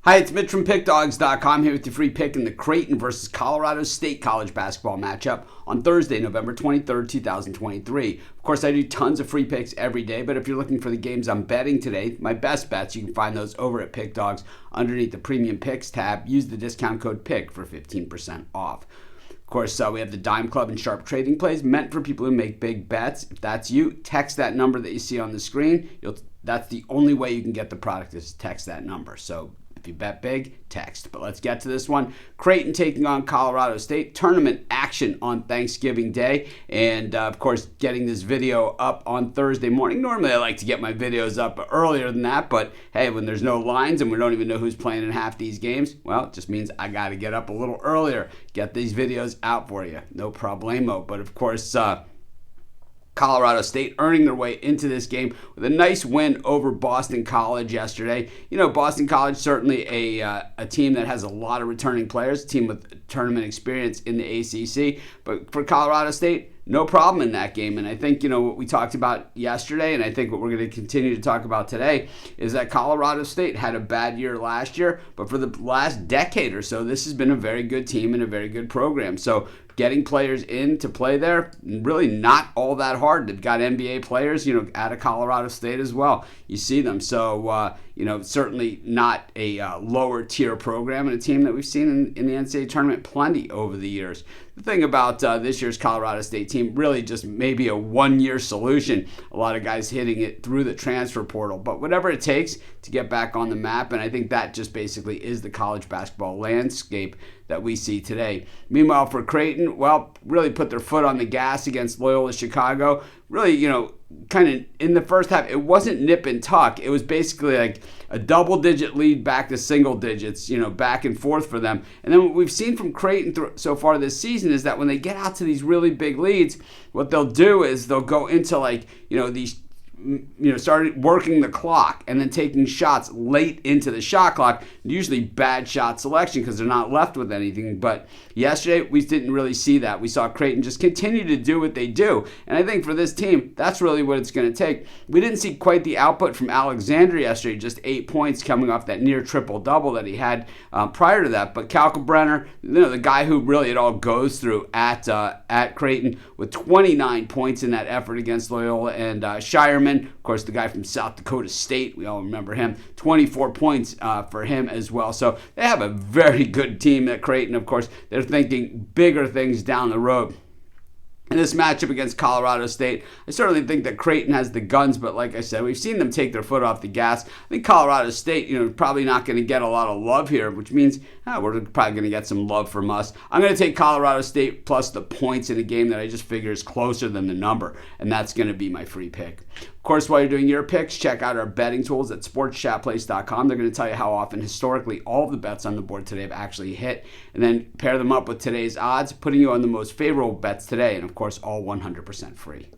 Hi, it's Mitch from Pickdawgz.com here with your free pick in the Creighton versus Colorado State college basketball matchup on Thursday, November 23rd, 2023. Of course, I do tons of free picks every day, but if you're looking for the games I'm betting today, my best bets, you can find those over at Pick Dawgz underneath the Premium Picks tab. Use the discount code PICK for 15% off. Of course, we have the Dime Club and Sharp Trading Plays meant for people who make big bets. If that's you, text that number that you see on the screen. That's the only way you can get the product is to text that number. So if you bet big, text. But let's get to this one. Creighton taking on Colorado State. Tournament action on Thanksgiving Day. And, of course, getting this video up on Thursday morning. Normally, I like to get my videos up earlier than that. But, hey, when there's no lines and we don't even know who's playing in half these games, well, it just means I got to get up a little earlier. Get these videos out for you. No problemo. But, of course, Colorado State earning their way into this game with a nice win over Boston College yesterday. You know, Boston College certainly a team that has a lot of returning players, a team with tournament experience in the ACC. But for Colorado State, no problem in that game. And I think, you know, what we talked about yesterday, and I think what we're going to continue to talk about today, is that Colorado State had a bad year last year, but for the last decade or so, this has been a very good team and a very good program. So getting players in to play there, really not all that hard. They've got NBA players, you know, out of Colorado State as well. You see them. So, you know, certainly not a lower tier program and a team that we've seen in the NCAA tournament plenty over the years. The thing about this year's Colorado State team, really just maybe a one-year solution. A lot of guys hitting it through the transfer portal. But whatever it takes to get back on the map, and I think that just basically is the college basketball landscape that we see today. Meanwhile, for Creighton, well, really put their foot on the gas against Loyola Chicago. Really, you know, kind of in the first half, it wasn't nip and tuck. It was basically like a double-digit lead back to single digits, you know, back and forth for them. And then what we've seen from Creighton so far this season is that when they get out to these really big leads, what they'll do is they'll go into like, you know, these, you know, started working the clock and then taking shots late into the shot clock, usually bad shot selection because they're not left with anything. But yesterday, we didn't really see that. We saw Creighton just continue to do what they do. And I think for this team, that's really what it's going to take. We didn't see quite the output from Alexander yesterday, just 8 points coming off that near triple-double that he had prior to that. But Kalkbrenner, you know, the guy who really it all goes through at Creighton with 29 points in that effort against Loyola, and Shireman, of course, the guy from South Dakota State, we all remember him, 24 points for him as well. So they have a very good team at Creighton. Of course, they're thinking bigger things down the road. In this matchup against Colorado State, I certainly think that Creighton has the guns, but like I said, we've seen them take their foot off the gas. I think Colorado State, you know, probably not going to get a lot of love here, which means we're probably going to get some love from us. I'm going to take Colorado State plus the points in a game that I just figure is closer than the number, and that's going to be my free pick. Of course, while you're doing your picks, check out our betting tools at sportschatplace.com. They're going to tell you how often historically all of the bets on the board today have actually hit, and then pair them up with today's odds, putting you on the most favorable bets today, and of course, all 100% free.